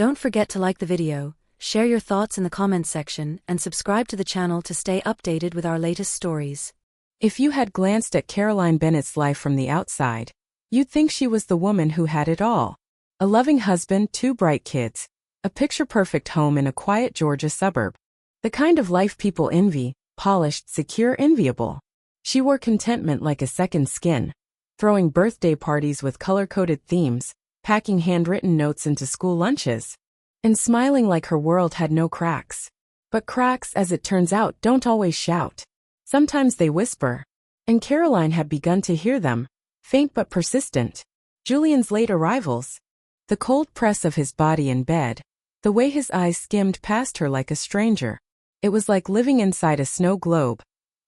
Don't forget to like the video, share your thoughts in the comments section, and subscribe to the channel to stay updated with our latest stories. If you had glanced at Caroline Bennett's life from the outside, you'd think she was the woman who had it all. A loving husband, 2 bright kids, a picture-perfect home in a quiet Georgia suburb. The kind of life people envy, polished, secure, enviable. She wore contentment like a second skin, throwing birthday parties with color-coded themes, packing handwritten notes into school lunches, and smiling like her world had no cracks. But cracks, as it turns out, don't always shout. Sometimes they whisper. And Caroline had begun to hear them, faint but persistent. Julian's late arrivals, the cold press of his body in bed, the way his eyes skimmed past her like a stranger. It was like living inside a snow globe.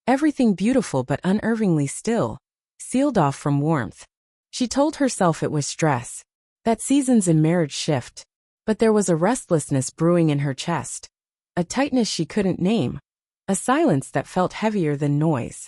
Everything beautiful but unnervingly still, sealed off from warmth. She told herself it was stress, that seasons in marriage shift. But there was a restlessness brewing in her chest, a tightness she couldn't name, a silence that felt heavier than noise.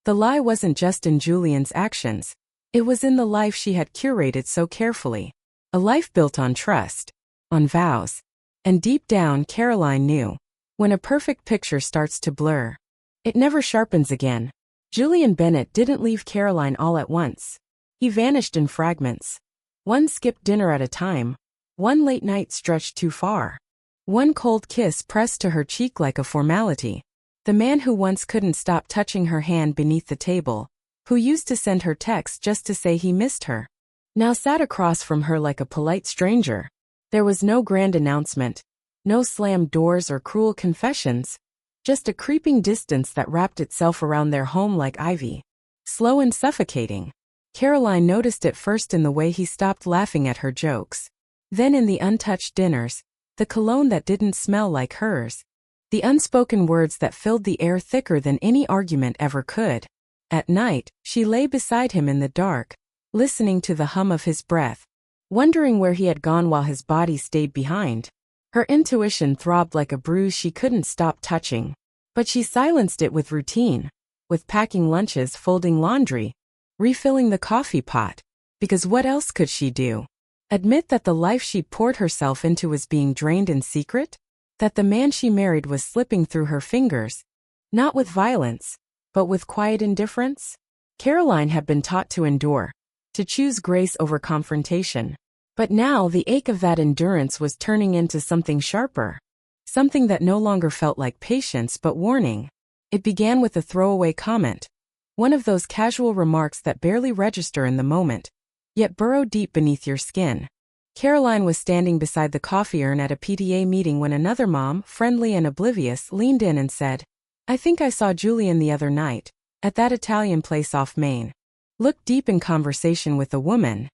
The lie wasn't just in Julian's actions, it was in the life she had curated so carefully. A life built on trust, on vows. And deep down, Caroline knew, when a perfect picture starts to blur, it never sharpens again. Julian Bennett didn't leave Caroline all at once. He vanished in fragments. One skipped dinner at a time, one late night stretched too far, one cold kiss pressed to her cheek like a formality. The man who once couldn't stop touching her hand beneath the table, who used to send her texts just to say he missed her, now sat across from her like a polite stranger. There was no grand announcement, no slammed doors or cruel confessions, just a creeping distance that wrapped itself around their home like ivy. Slow and suffocating. Caroline noticed it first in the way he stopped laughing at her jokes. Then in the untouched dinners, the cologne that didn't smell like hers, the unspoken words that filled the air thicker than any argument ever could. At night, she lay beside him in the dark, listening to the hum of his breath, wondering where he had gone while his body stayed behind. Her intuition throbbed like a bruise she couldn't stop touching. But she silenced it with routine, with packing lunches, folding laundry, refilling the coffee pot. Because what else could she do? Admit that the life she poured herself into was being drained in secret? That the man she married was slipping through her fingers? Not with violence, but with quiet indifference? Caroline had been taught to endure, to choose grace over confrontation. But now the ache of that endurance was turning into something sharper. Something that no longer felt like patience but warning. It began with a throwaway comment. One of those casual remarks that barely register in the moment, yet burrow deep beneath your skin. Caroline was standing beside the coffee urn at a PTA meeting when another mom, friendly and oblivious, leaned in and said, "I think I saw Julian the other night, at that Italian place off Main." Looked deep in conversation with a woman.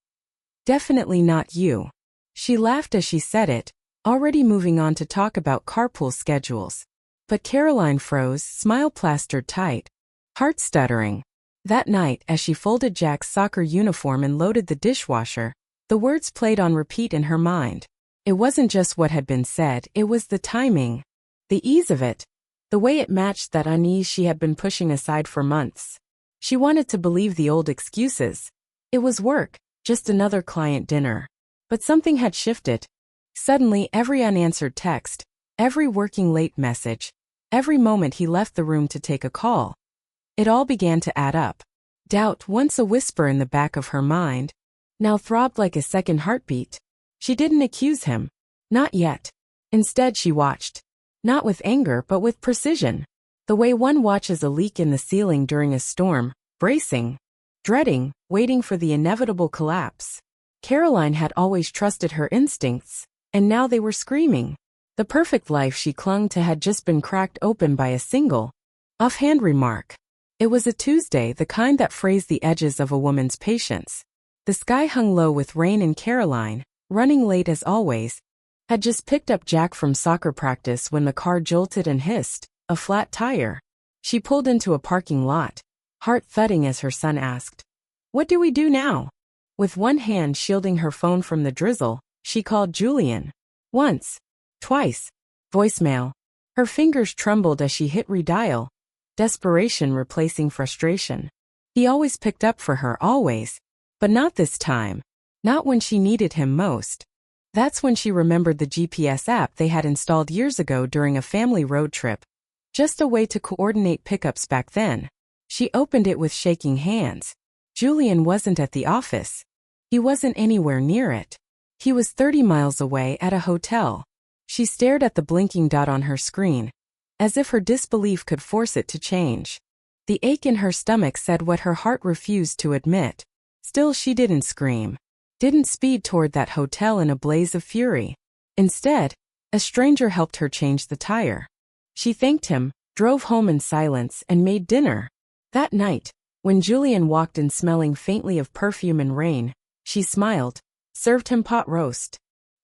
"Definitely not you." She laughed as she said it, already moving on to talk about carpool schedules. But Caroline froze, smile plastered tight, heart stuttering. That night, as she folded Jack's soccer uniform and loaded the dishwasher, the words played on repeat in her mind. It wasn't just what had been said, it was the timing, the ease of it, the way it matched that unease she had been pushing aside for months. She wanted to believe the old excuses. It was work, just another client dinner. But something had shifted. Suddenly, every unanswered text, every working late message, every moment he left the room to take a call, it all began to add up. Doubt, once a whisper in the back of her mind, now throbbed like a second heartbeat. She didn't accuse him. Not yet. Instead she watched. Not with anger but with precision. The way one watches a leak in the ceiling during a storm, bracing, dreading, waiting for the inevitable collapse. Caroline had always trusted her instincts, and now they were screaming. The perfect life she clung to had just been cracked open by a single, offhand remark. It was a Tuesday, the kind that phrased the edges of a woman's patience. The sky hung low with rain, and Caroline, running late as always, had just picked up Jack from soccer practice when the car jolted and hissed, a flat tire. She pulled into a parking lot, heart thudding as her son asked, "What do we do now?" With one hand shielding her phone from the drizzle, she called Julian. Once. Twice. Voicemail. Her fingers trembled as she hit redial. Desperation replacing frustration. He always picked up for her, always. But not this time. Not when she needed him most. That's when she remembered the GPS app they had installed years ago during a family road trip. Just a way to coordinate pickups back then. She opened it with shaking hands. Julian wasn't at the office. He wasn't anywhere near it. He was 30 miles away at a hotel. She stared at the blinking dot on her screen, as if her disbelief could force it to change. The ache in her stomach said what her heart refused to admit. Still, she didn't scream. Didn't speed toward that hotel in a blaze of fury. Instead, a stranger helped her change the tire. She thanked him, drove home in silence, and made dinner. That night, when Julian walked in smelling faintly of perfume and rain, she smiled, served him pot roast,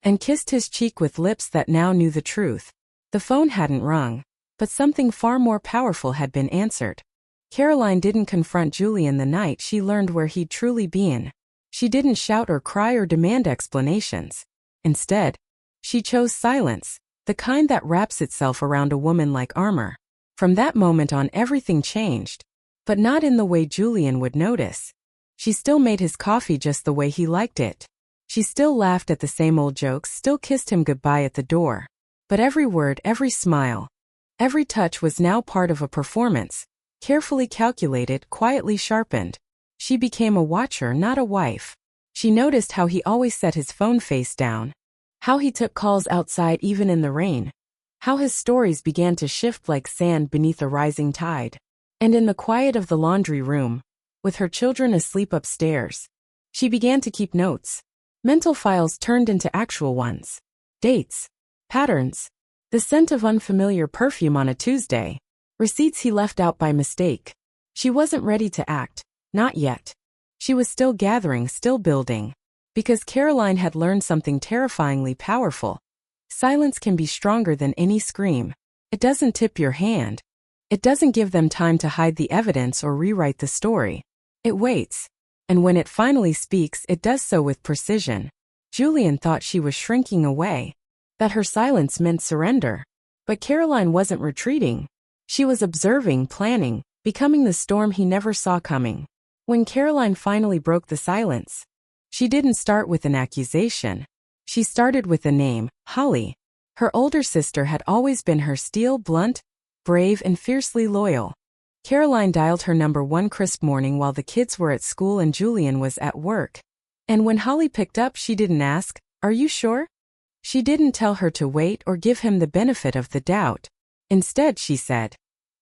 and kissed his cheek with lips that now knew the truth. The phone hadn't rung, but something far more powerful had been answered. Caroline didn't confront Julian the night she learned where he'd truly been. She didn't shout or cry or demand explanations. Instead, she chose silence, the kind that wraps itself around a woman like armor. From that moment on, everything changed, but not in the way Julian would notice. She still made his coffee just the way he liked it. She still laughed at the same old jokes, still kissed him goodbye at the door. But every word, every smile, every touch was now part of a performance, carefully calculated, quietly sharpened. She became a watcher, not a wife. She noticed how he always set his phone face down, how he took calls outside even in the rain, how his stories began to shift like sand beneath a rising tide. And in the quiet of the laundry room, with her children asleep upstairs, she began to keep notes. Mental files turned into actual ones. Dates, patterns, the scent of unfamiliar perfume on a Tuesday, receipts he left out by mistake. She wasn't ready to act. Not yet. She was still gathering, still building. Because Caroline had learned something terrifyingly powerful. Silence can be stronger than any scream. It doesn't tip your hand. It doesn't give them time to hide the evidence or rewrite the story. It waits. And when it finally speaks, it does so with precision. Julian thought she was shrinking away, that her silence meant surrender. But Caroline wasn't retreating. She was observing, planning, becoming the storm he never saw coming. When Caroline finally broke the silence, she didn't start with an accusation. She started with a name, Holly. Her older sister had always been her steel, blunt, brave, and fiercely loyal. Caroline dialed her number one crisp morning while the kids were at school and Julian was at work. And when Holly picked up, she didn't ask, "Are you sure?" She didn't tell her to wait or give him the benefit of the doubt. Instead, she said,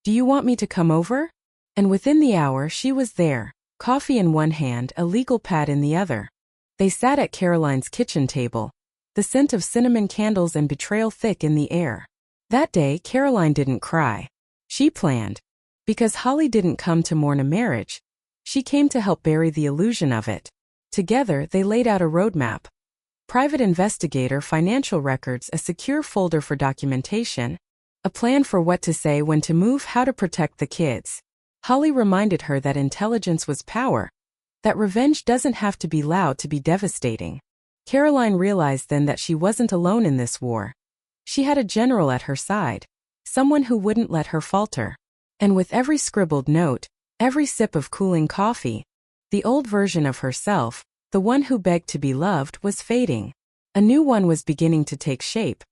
"Do you want me to come over?" And within the hour, she was there. Coffee in one hand, a legal pad in the other. They sat at Caroline's kitchen table, the scent of cinnamon candles and betrayal thick in the air. That day, Caroline didn't cry. She planned. Because Holly didn't come to mourn a marriage. She came to help bury the illusion of it. Together, they laid out a roadmap. Private investigator, financial records, a secure folder for documentation, a plan for what to say, when to move, how to protect the kids. Holly reminded her that intelligence was power, that revenge doesn't have to be loud to be devastating. Caroline realized then that she wasn't alone in this war. She had a general at her side, someone who wouldn't let her falter. And with every scribbled note, every sip of cooling coffee, the old version of herself, the one who begged to be loved, was fading. A new one was beginning to take shape.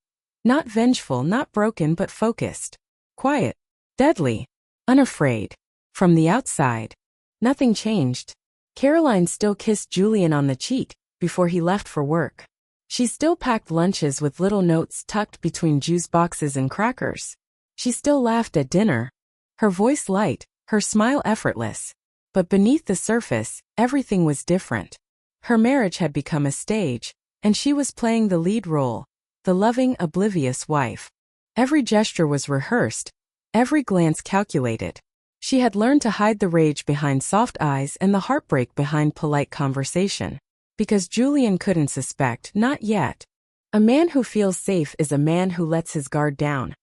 Not vengeful, not broken, but focused. Quiet. Deadly. Unafraid. From the outside, nothing changed. Caroline still kissed Julian on the cheek before he left for work. She still packed lunches with little notes tucked between juice boxes and crackers. She still laughed at dinner, her voice light, her smile effortless. But beneath the surface, everything was different. Her marriage had become a stage, and she was playing the lead role, the loving, oblivious wife. Every gesture was rehearsed, every glance calculated. She had learned to hide the rage behind soft eyes and the heartbreak behind polite conversation. Because Julian couldn't suspect, not yet. A man who feels safe is a man who lets his guard down.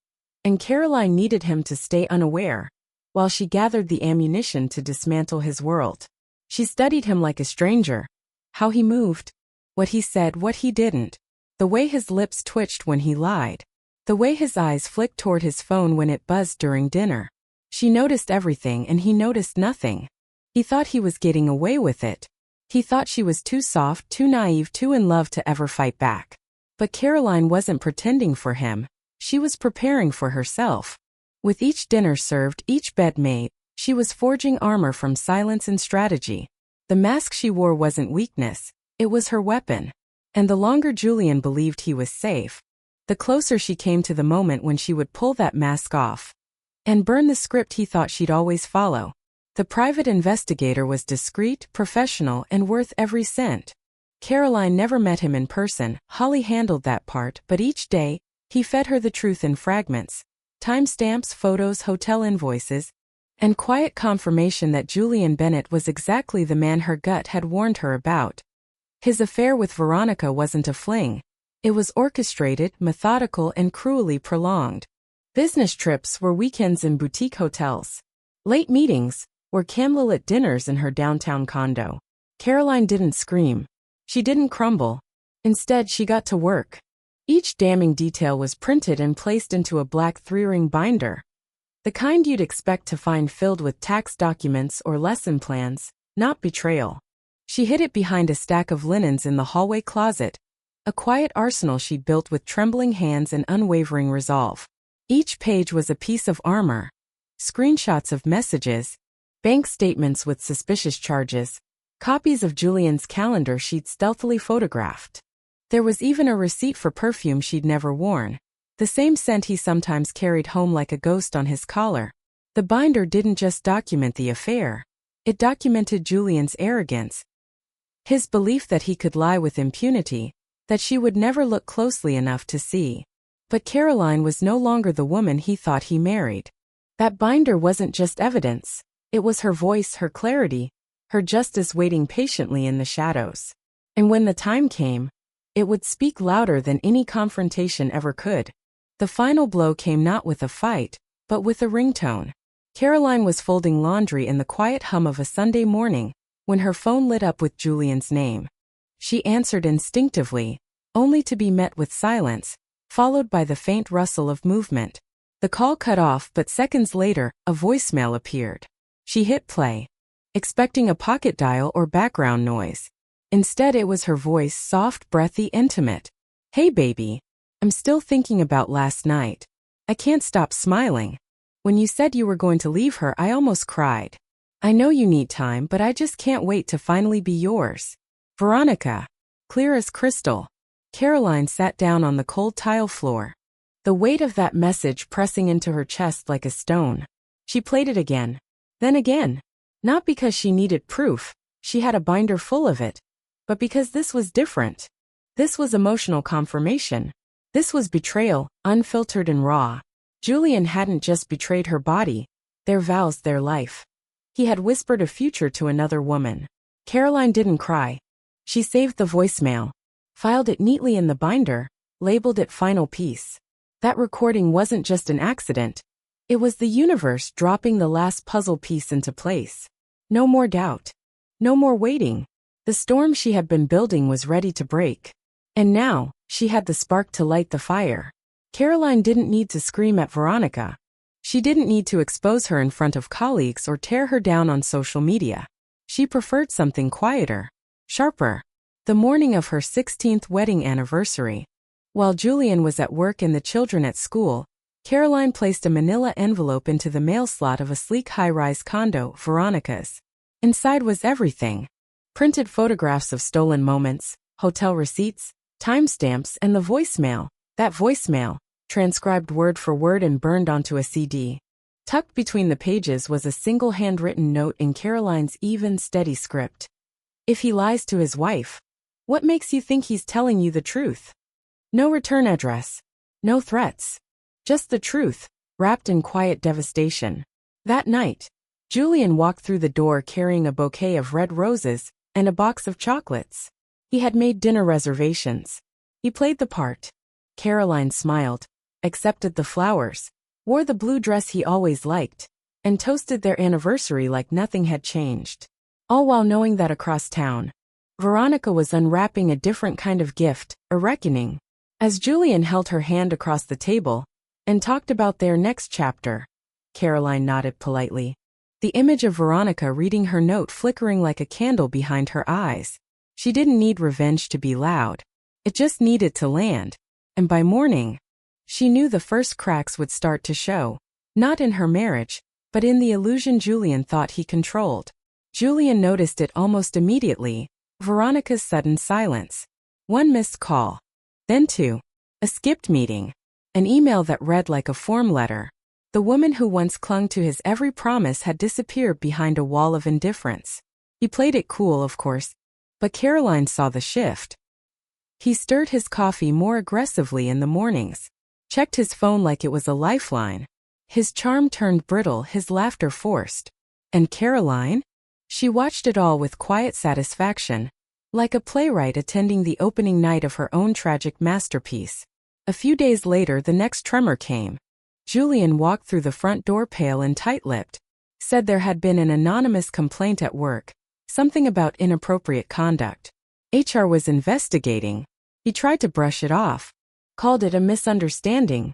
And Caroline needed him to stay unaware, while she gathered the ammunition to dismantle his world. She studied him like a stranger. How he moved, what he said, what he didn't. The way his lips twitched when he lied. The way his eyes flicked toward his phone when it buzzed during dinner. She noticed everything and he noticed nothing. He thought he was getting away with it. He thought she was too soft, too naive, too in love to ever fight back. But Caroline wasn't pretending for him. She was preparing for herself. With each dinner served, each bed made, she was forging armor from silence and strategy. The mask she wore wasn't weakness, it was her weapon. And the longer Julian believed he was safe, the closer she came to the moment when she would pull that mask off and burn the script he thought she'd always follow. The private investigator was discreet, professional, and worth every cent. Caroline never met him in person. Holly handled that part, but each day, he fed her the truth in fragments, timestamps, photos, hotel invoices, and quiet confirmation that Julian Bennett was exactly the man her gut had warned her about. His affair with Veronica wasn't a fling. It was orchestrated, methodical, and cruelly prolonged. Business trips were weekends in boutique hotels. Late meetings were candlelit dinners in her downtown condo. Caroline didn't scream. She didn't crumble. Instead, she got to work. Each damning detail was printed and placed into a black 3-ring binder. The kind you'd expect to find filled with tax documents or lesson plans, not betrayal. She hid it behind a stack of linens in the hallway closet, a quiet arsenal she built with trembling hands and unwavering resolve. Each page was a piece of armor. Screenshots of messages, bank statements with suspicious charges, copies of Julian's calendar she'd stealthily photographed. There was even a receipt for perfume she'd never worn, the same scent he sometimes carried home like a ghost on his collar. The binder didn't just document the affair. It documented Julian's arrogance, his belief that he could lie with impunity, that she would never look closely enough to see. But Caroline was no longer the woman he thought he married. That binder wasn't just evidence. It was her voice, her clarity, her justice waiting patiently in the shadows. And when the time came, it would speak louder than any confrontation ever could. The final blow came not with a fight, but with a ringtone. Caroline was folding laundry in the quiet hum of a Sunday morning, when her phone lit up with Julian's name. She answered instinctively, only to be met with silence, followed by the faint rustle of movement. The call cut off, but seconds later, a voicemail appeared. She hit play, expecting a pocket dial or background noise. Instead, it was her voice, soft, breathy, intimate. "Hey baby, I'm still thinking about last night. I can't stop smiling. When you said you were going to leave her, I almost cried. I know you need time, but I just can't wait to finally be yours. Veronica." Clear as crystal. Caroline sat down on the cold tile floor, the weight of that message pressing into her chest like a stone. She played it again, then again. Not because she needed proof, she had a binder full of it, but because this was different. This was emotional confirmation. This was betrayal, unfiltered and raw. Julian hadn't just betrayed her body, their vows, their life. He had whispered a future to another woman. Caroline didn't cry. She saved the voicemail, filed it neatly in the binder, labeled it final piece. That recording wasn't just an accident. It was the universe dropping the last puzzle piece into place. No more doubt. No more waiting. The storm she had been building was ready to break. And now, she had the spark to light the fire. Caroline didn't need to scream at Veronica. She didn't need to expose her in front of colleagues or tear her down on social media. She preferred something quieter, sharper. The morning of her 16th wedding anniversary, while Julian was at work and the children at school, Caroline placed a manila envelope into the mail slot of a sleek high-rise condo, Veronica's. Inside was everything. Printed photographs of stolen moments, hotel receipts, timestamps, and the voicemail. That voicemail, transcribed word for word and burned onto a CD. Tucked between the pages was a single handwritten note in Caroline's even, steady script. "If he lies to his wife, what makes you think he's telling you the truth?" No return address. No threats. Just the truth, wrapped in quiet devastation. That night, Julian walked through the door carrying a bouquet of red roses and a box of chocolates. He had made dinner reservations. He played the part. Caroline smiled, accepted the flowers, wore the blue dress he always liked, and toasted their anniversary like nothing had changed. All while knowing that across town, Veronica was unwrapping a different kind of gift, a reckoning. As Julian held her hand across the table and talked about their next chapter, Caroline nodded politely. The image of Veronica reading her note flickering like a candle behind her eyes. She didn't need revenge to be loud. It just needed to land. And by morning, she knew the first cracks would start to show. Not in her marriage, but in the illusion Julian thought he controlled. Julian noticed it almost immediately. Veronica's sudden silence. One missed call. Then two. A skipped meeting. An email that read like a form letter. The woman who once clung to his every promise had disappeared behind a wall of indifference. He played it cool, of course, but Caroline saw the shift. He stirred his coffee more aggressively in the mornings, checked his phone like it was a lifeline. His charm turned brittle, his laughter forced. And Caroline? She watched it all with quiet satisfaction, like a playwright attending the opening night of her own tragic masterpiece. A few days later, the next tremor came. Julian walked through the front door pale and tight-lipped, said there had been an anonymous complaint at work, something about inappropriate conduct. HR was investigating. He tried to brush it off, called it a misunderstanding,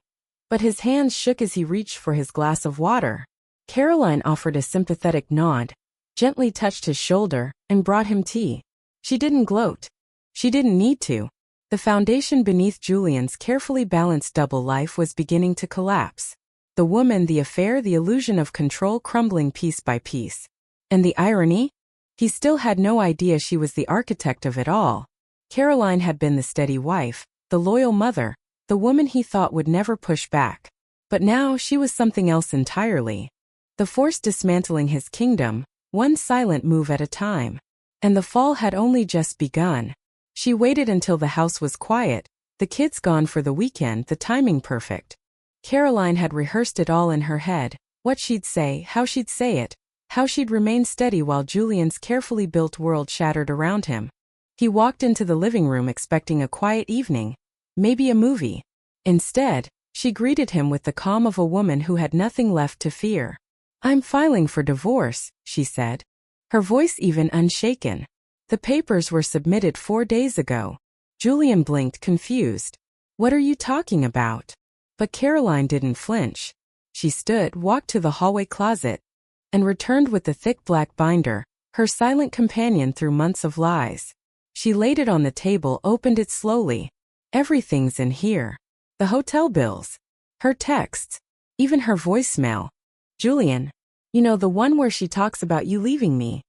but his hands shook as he reached for his glass of water. Caroline offered a sympathetic nod, gently touched his shoulder, and brought him tea. She didn't gloat. She didn't need to. The foundation beneath Julian's carefully balanced double life was beginning to collapse. The woman, the affair, the illusion of control crumbling piece by piece. And the irony? He still had no idea she was the architect of it all. Caroline had been the steady wife, the loyal mother, the woman he thought would never push back. But now she was something else entirely. The force dismantling his kingdom, one silent move at a time. And the fall had only just begun. She waited until the house was quiet, the kids gone for the weekend, the timing perfect. Caroline had rehearsed it all in her head, what she'd say, how she'd say it, how she'd remain steady while Julian's carefully built world shattered around him. He walked into the living room expecting a quiet evening, maybe a movie. Instead, she greeted him with the calm of a woman who had nothing left to fear. "I'm filing for divorce," she said, her voice even unshaken. "The papers were submitted 4 days ago." Julian blinked, confused. "What are you talking about?" But Caroline didn't flinch. She stood, walked to the hallway closet, and returned with the thick black binder, her silent companion through months of lies. She laid it on the table, opened it slowly. "Everything's in here. The hotel bills, her texts, even her voicemail. Julian, you know, the one where she talks about you leaving me."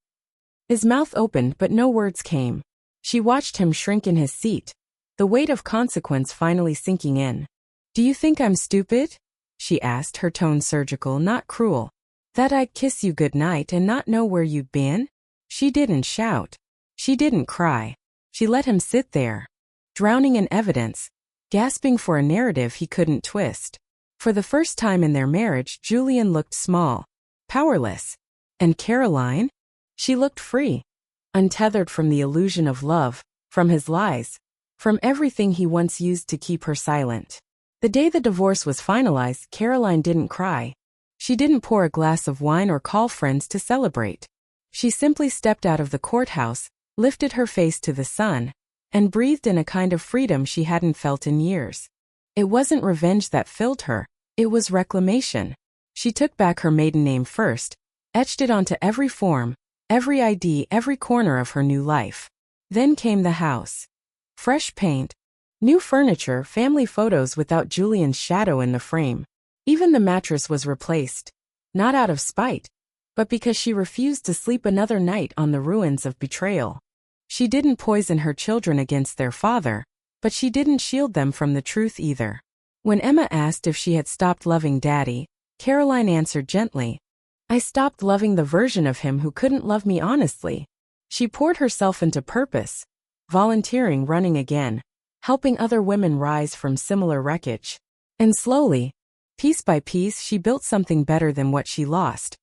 His mouth opened, but no words came. She watched him shrink in his seat, the weight of consequence finally sinking in. "Do you think I'm stupid?" she asked, her tone surgical, not cruel. "That I'd kiss you goodnight and not know where you'd been?" She didn't shout. She didn't cry. She let him sit there, drowning in evidence, gasping for a narrative he couldn't twist. For the first time in their marriage, Julian looked small, powerless. And Caroline? She looked free, untethered from the illusion of love, from his lies, from everything he once used to keep her silent. The day the divorce was finalized, Caroline didn't cry. She didn't pour a glass of wine or call friends to celebrate. She simply stepped out of the courthouse, lifted her face to the sun, and breathed in a kind of freedom she hadn't felt in years. It wasn't revenge that filled her, it was reclamation. She took back her maiden name first, etched it onto every form, every ID, every corner of her new life. Then came the house. Fresh paint, new furniture, family photos without Julian's shadow in the frame. Even the mattress was replaced, not out of spite, but because she refused to sleep another night on the ruins of betrayal. She didn't poison her children against their father, but she didn't shield them from the truth either. When Emma asked if she had stopped loving Daddy, Caroline answered gently, "I stopped loving the version of him who couldn't love me honestly." She poured herself into purpose, volunteering, running again, helping other women rise from similar wreckage. And slowly, piece by piece, she built something better than what she lost.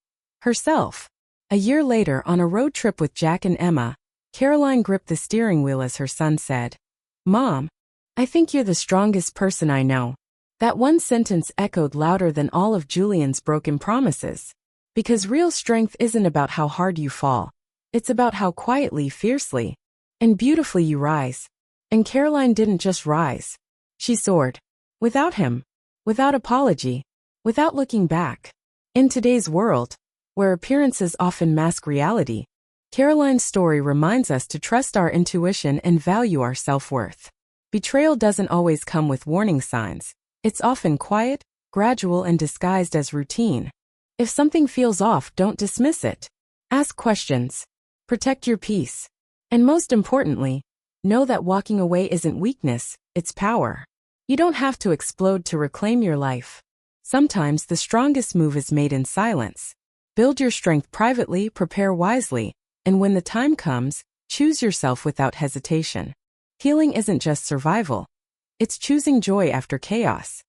Herself. A year later, on a road trip with Jack and Emma, Caroline gripped the steering wheel as her son said, "Mom, I think you're the strongest person I know." That one sentence echoed louder than all of Julian's broken promises. Because real strength isn't about how hard you fall. It's about how quietly, fiercely, and beautifully you rise. And Caroline didn't just rise. She soared. Without him. Without apology. Without looking back. In today's world, where appearances often mask reality, Caroline's story reminds us to trust our intuition and value our self-worth. Betrayal doesn't always come with warning signs. It's often quiet, gradual, and disguised as routine. If something feels off, don't dismiss it. Ask questions. Protect your peace. And most importantly, know that walking away isn't weakness, it's power. You don't have to explode to reclaim your life. Sometimes the strongest move is made in silence. Build your strength privately, prepare wisely, and when the time comes, choose yourself without hesitation. Healing isn't just survival. It's choosing joy after chaos.